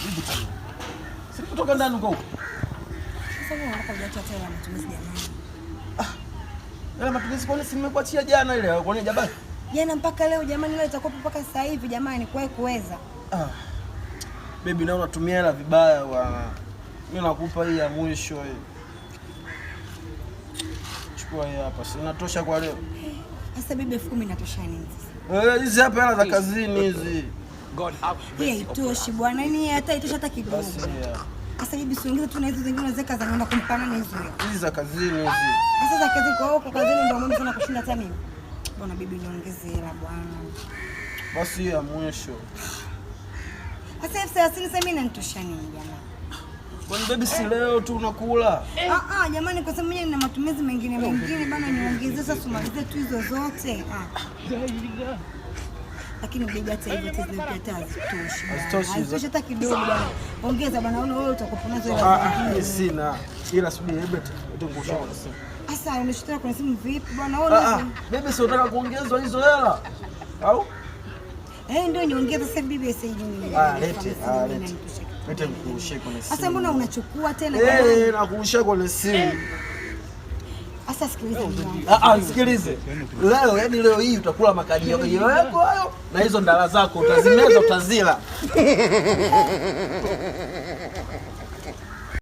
Bibi tena. Sisi kutoka ndani huko. Sasa wewe unataka kuacha tena matumizi jamani. Ile matumizi kwa nini nimekuachia jana ile? Kwa nini jabali? Jana mpaka leo jamani, leo itakuwa mpaka sasa hivi jamani, kwa kuweza. Baby na unatumia hela vibaya bwana. Mimi nakupa hii ya mwisho hii. Chukua hii hapa. Si inatosha kwa leo. Sasa bibi 10,000 inatosha nini sasa? Hizi hapa hela za kazini hizi. God help you. Hii haitoshi bwana. Ni hata itosha hata kidogo. Sasa bibi siongeze tu na hizo zingine unaweza zinaenda kumpana na hizo. Hizi za kazini hizi. Sasa za kazi kwa huko kazini ndio mimi sana kushinda hata mimi. Bwana bibi niongeze hela bwana. Basi ya mwisho. Sasa elfu 30 sasa mimi nanitosha nini jamani? Bwana baby si leo tu unakula. Jamani kwa sababu mimi nina matumizi mengine bana, niongezee sasa tumalize tu hizo zote. Lakini bibi hata hivyo tena hazitoshi hata kidogo bwana. Ongeza bwana, unaona wewe utakuponazo hela. Sina. Ila subiri hebu tungusha kwa simu. Sasa unashitaka kwa simu vipi bwana? Wewe bibi si unataka kuongezwa hizo hela? Au? Ndio niongeze sasa bibi sasa hivi. Lete mkushie kwenye simu. Sasa mbona unachukua tena nakushia kwenye simu. Sasa sikiliza. Sikilize. Leo yani leo hii utakula makadi yako hayo na hizo ndala zako utazimeza utazila.